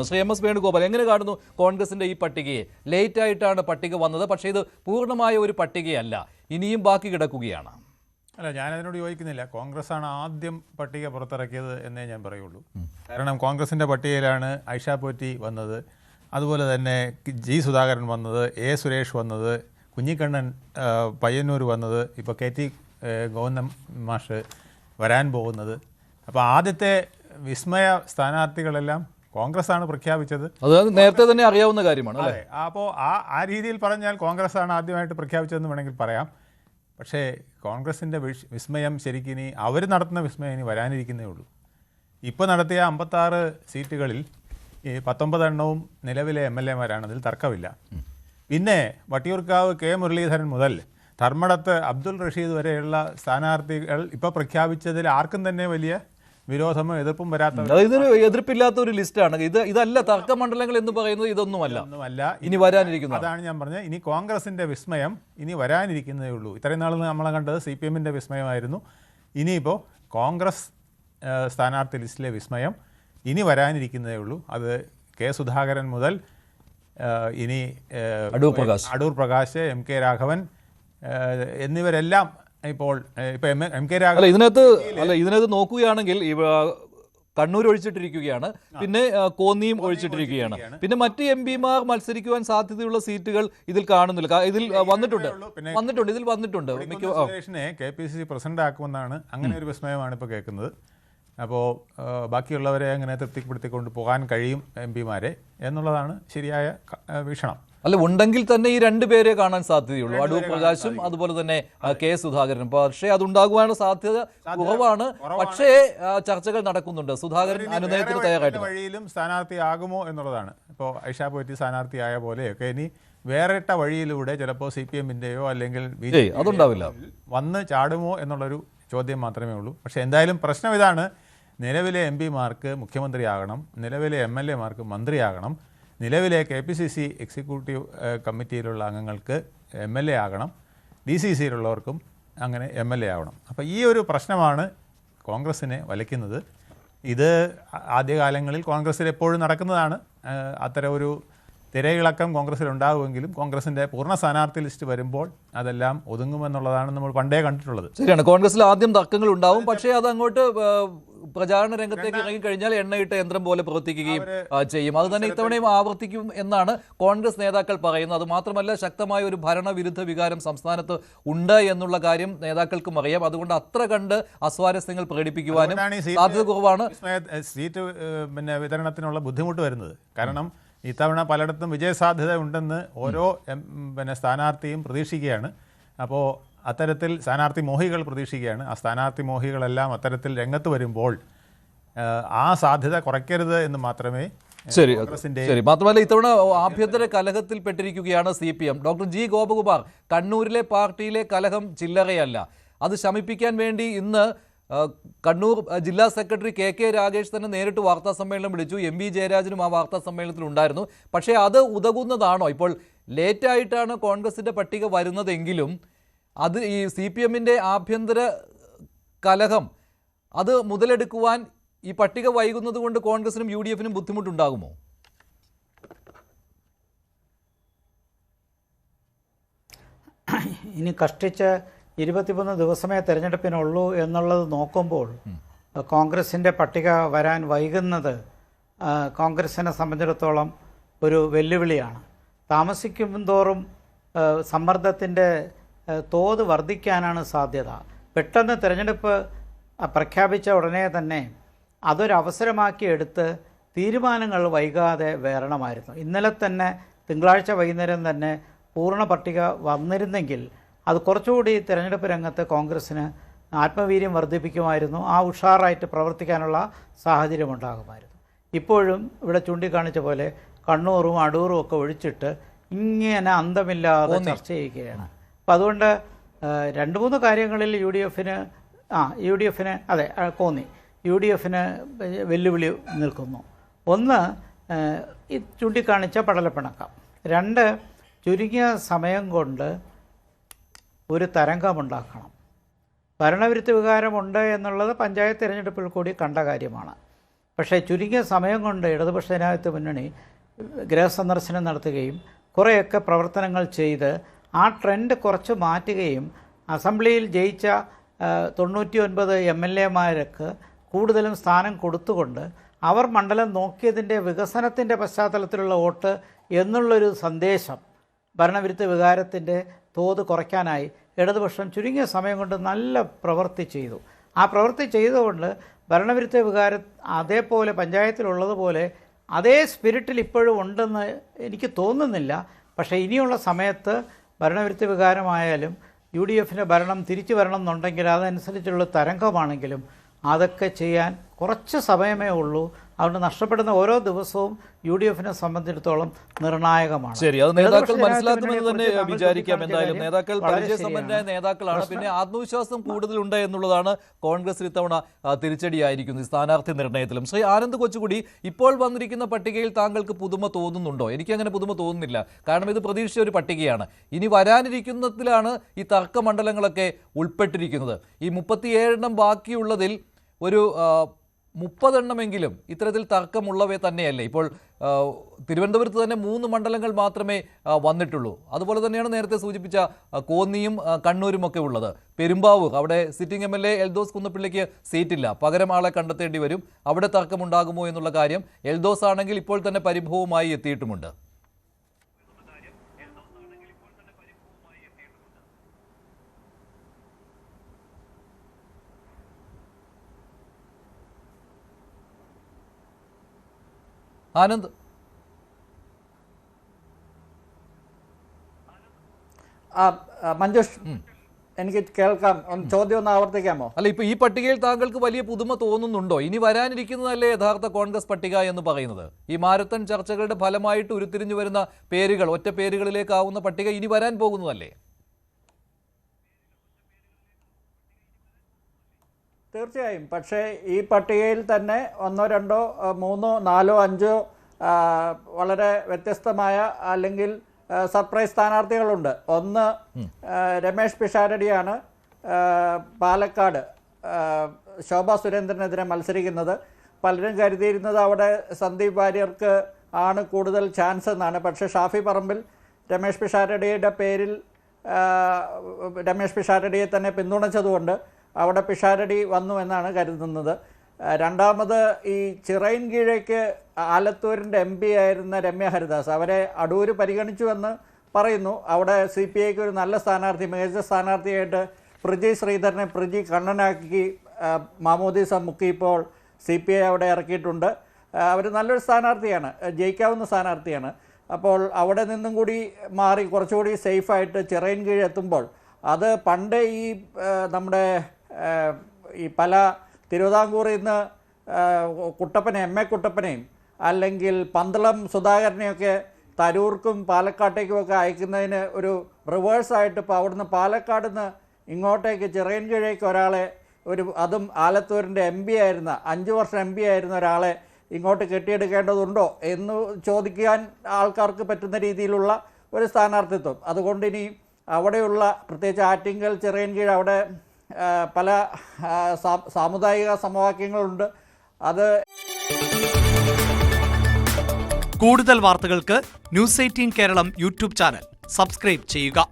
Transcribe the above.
Shri M S Venugopal എങ്ങനെ കാണുന്നു കോൺഗ്രസിന്റെ ഈ പട്ടികയെ? ലേറ്റ് ആയിട്ടാണ് പട്ടിക വന്നത്, പക്ഷേ ഇത് പൂർണ്ണമായ ഒരു പട്ടികയല്ല, ഇനിയും ബാക്കി കിടക്കുകയാണ്. അല്ല, ഞാനതിനോട് യോജിക്കുന്നില്ല. കോൺഗ്രസ്സാണ് ആദ്യം പട്ടിക പുറത്തിറക്കിയത് എന്നേ ഞാൻ പറയുള്ളൂ. കാരണം കോൺഗ്രസിൻ്റെ പട്ടികയിലാണ് ഐഷ പോറ്റി വന്നത്, അതുപോലെ തന്നെ ജി സുധാകരൻ വന്നത്, എ സുരേഷ് വന്നത്, കുഞ്ഞിക്കണ്ണൻ പയ്യന്നൂർ വന്നത്, ഇപ്പോൾ കെ ടി ഗോവിന്ദൻ മാഷ് വരാൻ പോകുന്നത്. അപ്പോൾ ആദ്യത്തെ വിസ്മയ സ്ഥാനാർത്ഥികളെല്ലാം കോൺഗ്രസ്സാണ് പ്രഖ്യാപിച്ചത്. അത് നേരത്തെ തന്നെ അറിയാവുന്ന കാര്യമാണ്. അതെ, അപ്പോൾ ആ രീതിയിൽ പറഞ്ഞാൽ കോൺഗ്രസ്സാണ് ആദ്യമായിട്ട് പ്രഖ്യാപിച്ചതെന്ന് വേണമെങ്കിൽ പറയാം. പക്ഷേ കോൺഗ്രസിൻ്റെ വിസ്മയം ശരിക്കും ഇനി അവർ നടത്തുന്ന വിസ്മയം ഇനി വരാനിരിക്കുന്നേ ഉള്ളൂ. ഇപ്പോൾ നടത്തിയ 56 സീറ്റുകളിൽ ഈ 19 എണ്ണവും നിലവിലെ MLA-മാരാണ്, അതിൽ തർക്കമില്ല. പിന്നെ വട്ടിയൂർക്കാവ് കെ മുരളീധരൻ മുതൽ ധർമ്മടത്ത് അബ്ദുൾ റഷീദ് വരെയുള്ള സ്ഥാനാർത്ഥികൾ ഇപ്പോൾ പ്രഖ്യാപിച്ചതിൽ ആർക്കും തന്നെ വലിയ വിരോധമോ എതിർപ്പും വരാത്ത, ഇതൊരു എതിർപ്പില്ലാത്ത ഒരു ലിസ്റ്റാണ്. ഇതല്ല തർക്കമണ്ഡലങ്ങൾ എന്ന് പറയുന്നത്, ഇതൊന്നുമല്ല ഇനി വരാനിരിക്കുന്നു. അതാണ് ഞാൻ പറഞ്ഞത്, ഇനി കോൺഗ്രസിൻ്റെ വിസ്മയം ഇനി വരാനിരിക്കുന്നതേ ഉള്ളൂ. ഇത്രയും നാൾ നമ്മളെ കണ്ടത് CPM-ൻ്റെ വിസ്മയമായിരുന്നു. ഇനിയിപ്പോൾ കോൺഗ്രസ് സ്ഥാനാർത്ഥി ലിസ്റ്റിലെ വിസ്മയം ഇനി വരാനിരിക്കുന്നതേ ഉള്ളൂ. അത് കെ സുധാകരൻ മുതൽ ഇനി അടൂർ പ്രകാശ്, MK രാഘവൻ എന്നിവരെല്ലാം ഇപ്പോൾ MK രാഘവൻ ഇതിനകത്ത് നോക്കുകയാണെങ്കിൽ കണ്ണൂർ ഒഴിച്ചിട്ടിരിക്കുകയാണ്, പിന്നെ കോന്നിയും ഒഴിച്ചിട്ടിരിക്കുകയാണ്, പിന്നെ മറ്റ് MP-മാർ മത്സരിക്കുവാൻ സാധ്യതയുള്ള സീറ്റുകൾ ഇതിൽ കാണുന്നില്ല. ഇതിൽ വന്നിട്ടുണ്ട്. KPCC പ്രസിഡന്റ് ആക്കുമെന്നാണ്, അങ്ങനെ ഒരു വിസ്മയമാണ് ഇപ്പോൾ കേൾക്കുന്നത്. അപ്പോൾ ബാക്കിയുള്ളവരെ അങ്ങനെ തൃപ്തിപ്പെടുത്തിക്കൊണ്ട് പോകാൻ കഴിയും MP-മാരെ എന്നുള്ളതാണ് ശരിയായ വീക്ഷണം. അല്ല, ഉണ്ടെങ്കിൽ തന്നെ ഈ 2 പേരെ കാണാൻ സാധ്യതയുള്ളൂ, അടൂർ പ്രകാശും അതുപോലെ തന്നെ കെ സുധാകരനും. പക്ഷേ അതുണ്ടാകുവാനുള്ള സാധ്യത കുറവാണ്. പക്ഷേ ചർച്ചകൾ നടക്കുന്നുണ്ട്. സുധാകരൻ അനുനയത്തിന് തയ്യാറായിട്ട് വഴിയിലും സ്ഥാനാർത്ഥിയാകുമോ എന്നുള്ളതാണ്. ഇപ്പോൾ ഐഷ പോറ്റി സ്ഥാനാർത്ഥിയായ പോലെയൊക്കെ ഇനി വേറിട്ട വഴിയിലൂടെ ചിലപ്പോൾ CPM-ൻ്റെയോ അല്ലെങ്കിൽ അതുണ്ടാവില്ല വന്ന് ചാടുമോ എന്നുള്ളൊരു ചോദ്യം മാത്രമേ ഉള്ളൂ. പക്ഷേ എന്തായാലും പ്രശ്നം ഇതാണ്, നിലവിലെ MP-മാർക്ക് മുഖ്യമന്ത്രിയാകണം, നിലവിലെ MLA-മാർക്ക് മന്ത്രിയാകണം, നിലവിലെ KPCC എക്സിക്യൂട്ടീവ് കമ്മിറ്റിയിലുള്ള അംഗങ്ങൾക്ക് MLA ആകണം, DCCയിലുള്ളവർക്കും അങ്ങനെ MLA ആവണം. അപ്പോൾ ഈ ഒരു പ്രശ്നമാണ് കോൺഗ്രസ്സിനെ വലയ്ക്കുന്നത്. ഇത് ആദ്യകാലങ്ങളിൽ കോൺഗ്രസ്സിൽ എപ്പോഴും നടക്കുന്നതാണ്. അത്തരം ഒരു തിരയിളക്കം കോൺഗ്രസ്സിൽ ഉണ്ടാകുമെങ്കിലും കോൺഗ്രസിൻ്റെ പൂർണ്ണ സ്ഥാനാർത്ഥി ലിസ്റ്റ് വരുമ്പോൾ അതെല്ലാം ഒതുങ്ങുമെന്നുള്ളതാണ് നമ്മൾ പണ്ടേ കണ്ടിട്ടുള്ളത്. ശരിയാണ്, കോൺഗ്രസ്സിൽ ആദ്യം തർക്കങ്ങൾ ഉണ്ടാവും, പക്ഷേ അത് അങ്ങോട്ട് പ്രചാരണ രംഗത്തേക്ക് ഇറങ്ങിക്കഴിഞ്ഞാൽ എണ്ണയിട്ട യന്ത്രം പോലെ പ്രവർത്തിക്കുകയും ചെയ്യും. അത് തന്നെ ഇത്തവണയും ആവർത്തിക്കും എന്നാണ് കോൺഗ്രസ് നേതാക്കൾ പറയുന്നത്. അതുമാത്രമല്ല, ശക്തമായ ഒരു ഭരണവിരുദ്ധ വികാരം സംസ്ഥാനത്ത് ഉണ്ട് എന്നുള്ള കാര്യം നേതാക്കൾക്കും അറിയാം. അതുകൊണ്ട് അത്ര കണ്ട് അസ്വാരസ്യങ്ങൾ പ്രകടിപ്പിക്കുവാനും സാധ്യത കുറവാണ്. സീറ്റ് വിതരണത്തിനുള്ള ബുദ്ധിമുട്ട് വരുന്നത് കാരണം ഇത്തവണ പലയിടത്തും വിജയസാധ്യത ഉണ്ടെന്ന് ഓരോ സ്ഥാനാർത്ഥിയും പ്രതീക്ഷിക്കുകയാണ്. അപ്പോൾ അത്തരത്തിൽ സ്ഥാനാർത്ഥി മോഹികൾ പ്രതീക്ഷിക്കുകയാണ്. ആ സ്ഥാനാർത്ഥി മോഹികളെല്ലാം അത്തരത്തിൽ രംഗത്ത് വരുമ്പോൾ ആ സാധ്യത കുറയ്ക്കരുത് എന്ന് മാത്രമേ. ശരി, മാത്രമല്ല ഇത്തവണ ആഭ്യന്തര കലഹത്തിൽപ്പെട്ടിരിക്കുകയാണ് CPM. ഡോക്ടർ G ഗോപകുമാർ, കണ്ണൂരിലെ പാർട്ടിയിലെ കലഹം ചില്ലറയല്ല. അത് ശമിപ്പിക്കാൻ വേണ്ടി ഇന്ന് കണ്ണൂർ ജില്ലാ സെക്രട്ടറി KK രാഗേഷ് തന്നെ നേരിട്ട് വാർത്താ സമ്മേളനം വിളിച്ചു. MV ജയരാജനും ആ വാർത്താ സമ്മേളനത്തിൽ ഉണ്ടായിരുന്നു. പക്ഷേ അത് ഉതകുന്നതാണോ? ഇപ്പോൾ ലേറ്റായിട്ടാണ് കോൺഗ്രസിൻ്റെ പട്ടിക വരുന്നതെങ്കിലും അത് ഈ CPM-ൻ്റെ ആഭ്യന്തര കലഹം അത് മുതലെടുക്കുവാൻ ഈ പട്ടിക വൈകുന്നത് കൊണ്ട് കോൺഗ്രസിനും UDF-നും ബുദ്ധിമുട്ടുണ്ടാകുമോ? ഇനി കഷ്ടിച്ച് 23 ദിവസമേ തിരഞ്ഞെടുപ്പിനുള്ളൂ എന്നുള്ളത് നോക്കുമ്പോൾ കോൺഗ്രസിൻ്റെ പട്ടിക വരാൻ വൈകുന്നത് കോൺഗ്രസിനെ സംബന്ധിച്ചിടത്തോളം ഒരു വെല്ലുവിളിയാണ്. താമസിക്കും തോറും സമ്മർദ്ദത്തിൻ്റെ തോത് വർദ്ധിക്കാനാണ് സാധ്യത. പെട്ടെന്ന് തിരഞ്ഞെടുപ്പ് പ്രഖ്യാപിച്ച ഉടനെ തന്നെ അതൊരവസരമാക്കി എടുത്ത് തീരുമാനങ്ങൾ വൈകാതെ വരണമായിരുന്നു. ഇന്നലെ തന്നെ തിങ്കളാഴ്ച വൈകുന്നേരം തന്നെ പൂർണ്ണ പട്ടിക വന്നിരുന്നെങ്കിൽ അത് കുറച്ചുകൂടി തിരഞ്ഞെടുപ്പ് രംഗത്ത് കോൺഗ്രസ്സിന് ആത്മവീര്യം വർദ്ധിപ്പിക്കുമായിരുന്നു. ആ ഉഷാറായിട്ട് പ്രവർത്തിക്കാനുള്ള സാഹചര്യം ഉണ്ടാകുമായിരുന്നു. ഇപ്പോഴും ഇവിടെ ചൂണ്ടിക്കാണിച്ച പോലെ കണ്ണൂറും അടൂറും ഒക്കെ ഒഴിച്ചിട്ട് ഇങ്ങനെ അന്തമില്ലാതെ ചർച്ച ചെയ്യുകയാണ്. അപ്പം അതുകൊണ്ട് 2-3 കാര്യങ്ങളിൽ UDF-ന് അതെ കോന്നി UDF-ന് വെല്ലുവിളി നിൽക്കുന്നു. ഒന്ന്, ഈ ചൂണ്ടിക്കാണിച്ച പടലപ്പിണക്കം. 2, ചുരുങ്ങിയ സമയം കൊണ്ട് ഒരു തരംഗമുണ്ടാക്കണം. ഭരണവിരുദ്ധ വികാരമുണ്ട് എന്നുള്ളത് പഞ്ചായത്ത് തിരഞ്ഞെടുപ്പിൽ കൂടി കണ്ട കാര്യമാണ്. പക്ഷേ ചുരുങ്ങിയ സമയം കൊണ്ട് ഇടതുപക്ഷ ജനാധിപത്യ മുന്നണി ഗൃഹസന്ദർശനം നടത്തുകയും കുറേയൊക്കെ പ്രവർത്തനങ്ങൾ ചെയ്ത് ആ ട്രെൻഡ് കുറച്ച് മാറ്റുകയും അസംബ്ലിയിൽ ജയിച്ച 99 MLA-മാർക്ക് കൂടുതലും സ്ഥാനം കൊടുത്തുകൊണ്ട് അവർ മണ്ഡലം നോക്കിയതിൻ്റെ വികസനത്തിൻ്റെ പശ്ചാത്തലത്തിലുള്ള വോട്ട് എന്നുള്ളൊരു സന്ദേശം ഭരണവിരുദ്ധ വികാരത്തിൻ്റെ തോത് കുറയ്ക്കാനായി ഇടതുപക്ഷം ചുരുങ്ങിയ സമയം കൊണ്ട് നല്ല പ്രവൃത്തി ചെയ്തു. ആ പ്രവൃത്തി ചെയ്തുകൊണ്ട് ഭരണവിരുദ്ധ വികാരം അതേപോലെ പഞ്ചായത്തിലുള്ളതുപോലെ അതേ സ്പിരിറ്റിൽ ഇപ്പോഴും ഉണ്ടെന്ന് എനിക്ക് തോന്നുന്നില്ല. പക്ഷേ ഇനിയുള്ള സമയത്ത് ഭരണവിരുദ്ധ വികാരമായാലും UDF-ൻ്റെ ഭരണം തിരിച്ചു വരണം എന്നുണ്ടെങ്കിൽ അതനുസരിച്ചുള്ള തരംഗമാണെങ്കിലും അതൊക്കെ ചെയ്യാൻ കുറച്ച് സമയമേ ഉള്ളൂ. അതുകൊണ്ട് നഷ്ടപ്പെടുന്ന ഓരോ ദിവസവും UDF-നെ സംബന്ധിച്ചിടത്തോളം നിർണായകമാണ്. ശരി, അത് നേതാക്കൾ മനസ്സിലാക്കുമെന്ന് തന്നെ വിചാരിക്കാം. എന്തായാലും നേതാക്കൾ പരിചയസമ്പന്നരായ നേതാക്കളാണ്. പിന്നെ ആത്മവിശ്വാസം കൂടുതലുണ്ട് എന്നുള്ളതാണ് കോൺഗ്രസ് ഇത്തവണ തിരിച്ചടിയായിരിക്കുന്നത് സ്ഥാനാർത്ഥി നിർണയത്തിലും. ശ്രീ ആനന്ദ് കൊച്ചുകുടി, ഇപ്പോൾ വന്നിരിക്കുന്ന പട്ടികയിൽ താങ്കൾക്ക് പുതുമ തോന്നുന്നുണ്ടോ? എനിക്കങ്ങനെ പുതുമ തോന്നുന്നില്ല. കാരണം ഇത് പ്രതീക്ഷിച്ച ഒരു പട്ടികയാണ്. ഇനി വരാനിരിക്കുന്നതിലാണ് ഈ തർക്ക മണ്ഡലങ്ങളൊക്കെ ഉൾപ്പെട്ടിരിക്കുന്നത്. ഈ 37 ബാക്കിയുള്ളതിൽ ഒരു 30 എണ്ണമെങ്കിലും ഇത്തരത്തിൽ തർക്കമുള്ളവയെ തന്നെയല്ലേ? ഇപ്പോൾ തിരുവനന്തപുരത്ത് തന്നെ 3 മണ്ഡലങ്ങൾ മാത്രമേ വന്നിട്ടുള്ളൂ. അതുപോലെ തന്നെയാണ് നേരത്തെ സൂചിപ്പിച്ച കോന്നിയും കണ്ണൂരും ഒക്കെ ഉള്ളത്. പെരുമ്പാവൂർ, അവിടെ സിറ്റിംഗ് MLA എൽദോസ് കുന്നപ്പിള്ളിക്ക് സീറ്റില്ല, പകരം ആളെ കണ്ടെത്തേണ്ടി വരും. അവിടെ തർക്കമുണ്ടാകുമോ എന്നുള്ള കാര്യം എൽദോസ് ആണെങ്കിൽ ഇപ്പോൾ തന്നെ പരിഭവമായി എത്തിയിട്ടുമുണ്ട്. ആനന്ദ്, മഞ്ജുഷ്, എനിക്ക് കേൾക്കാം. ചോദ്യം ഒന്ന് ആവർത്തിക്കാമോ? അല്ല, ഇപ്പൊ ഈ പട്ടികയിൽ താങ്കൾക്ക് വലിയ പുതുമ തോന്നുന്നുണ്ടോ? ഇനി വരാനിരിക്കുന്നതല്ലേ യഥാർത്ഥ കോൺഗ്രസ് പട്ടിക എന്ന് പറയുന്നത്? ഈ മാരത്തൺ ചർച്ചകളുടെ ഫലമായിട്ട് ഉരുത്തിരിഞ്ഞു വരുന്ന പേരുകൾ, ഒറ്റ പേരുകളിലേക്കാവുന്ന പട്ടിക ഇനി വരാൻ പോകുന്നതല്ലേ? തീർച്ചയായും. പക്ഷേ ഈ പട്ടികയിൽ തന്നെ 1, 2, 3, 4, 5 വളരെ വ്യത്യസ്തമായ അല്ലെങ്കിൽ സർപ്രൈസ് സ്ഥാനാർത്ഥികളുണ്ട്. ഒന്ന് രമേഷ് പിഷാരടിയാണ് പാലക്കാട് ശോഭാ സുരേന്ദ്രനെതിരെ മത്സരിക്കുന്നത്. പലരും കരുതിയിരുന്നത് അവിടെ സന്ദീപ് വാര്യർക്ക് ആണ് കൂടുതൽ ചാൻസ് എന്നാണ്. പക്ഷേ ഷാഫി പറമ്പിൽ രമേഷ് പിഷാരടിയുടെ പേരിൽ രമേഷ് പിഷാരടിയെ തന്നെ പിന്തുണച്ചതുകൊണ്ട് അവിടെ പിഷാരടി വന്നു എന്നാണ് കരുതുന്നത്. രണ്ടാമത് ഈ ചിറയിൻകീഴേക്ക് ആലത്തൂരിൻ്റെ MP ആയിരുന്ന രമ്യ ഹരിദാസ്, അവരെ അടൂർ പരിഗണിച്ചുവെന്ന് പറയുന്നു. അവിടെ CPIക്ക് ഒരു നല്ല സ്ഥാനാർത്ഥി, മികച്ച സ്ഥാനാർത്ഥിയായിട്ട് പ്രജി ശ്രീധരനെ പ്രജി കണ്ണനാക്കി മാമോദീസ മുക്കി ഇപ്പോൾ CPI അവിടെ ഇറക്കിയിട്ടുണ്ട്. അവർ നല്ലൊരു സ്ഥാനാർത്ഥിയാണ്, ജയിക്കാവുന്ന സ്ഥാനാർത്ഥിയാണ്. അപ്പോൾ അവിടെ നിന്നും കൂടി മാറി കുറച്ചുകൂടി സേഫായിട്ട് ചിറയിൻകീഴ് എത്തുമ്പോൾ അത് പണ്ട് ഈ നമ്മുടെ ഈ പല തിരുവിതാംകൂറിൽ നിന്ന് കുട്ടപ്പനെ MA കുട്ടപ്പനെയും അല്ലെങ്കിൽ പന്തളം സുധാകരനെയൊക്കെ തരൂർക്കും പാലക്കാട്ടേക്കുമൊക്കെ അയക്കുന്നതിന് ഒരു റിവേഴ്സായിട്ട് ഇപ്പോൾ അവിടുന്ന് പാലക്കാട് നിന്ന് ഇങ്ങോട്ടേക്ക് ചിറയൻകീഴേക്ക് ഒരാളെ അതും ആലത്തൂരിൻ്റെ MP ആയിരുന്ന 5 വർഷം MP ആയിരുന്ന ഒരാളെ ഇങ്ങോട്ട് കെട്ടിയെടുക്കേണ്ടതുണ്ടോ എന്ന് ചോദിക്കാൻ ആൾക്കാർക്ക് പറ്റുന്ന രീതിയിലുള്ള ഒരു സ്ഥാനാർത്ഥിത്വം. അതുകൊണ്ട് ഇനി അവിടെയുള്ള പ്രത്യേകിച്ച് ആറ്റിങ്ങൽ ചിറയൻകീഴ് അവിടെ പല സാമുദായിക സമവാക്യങ്ങളുണ്ട്. അത് കൂടുതൽ വാർത്തകൾക്ക് News 18 Keralam YouTube channel subscribe ചെയ്യുക.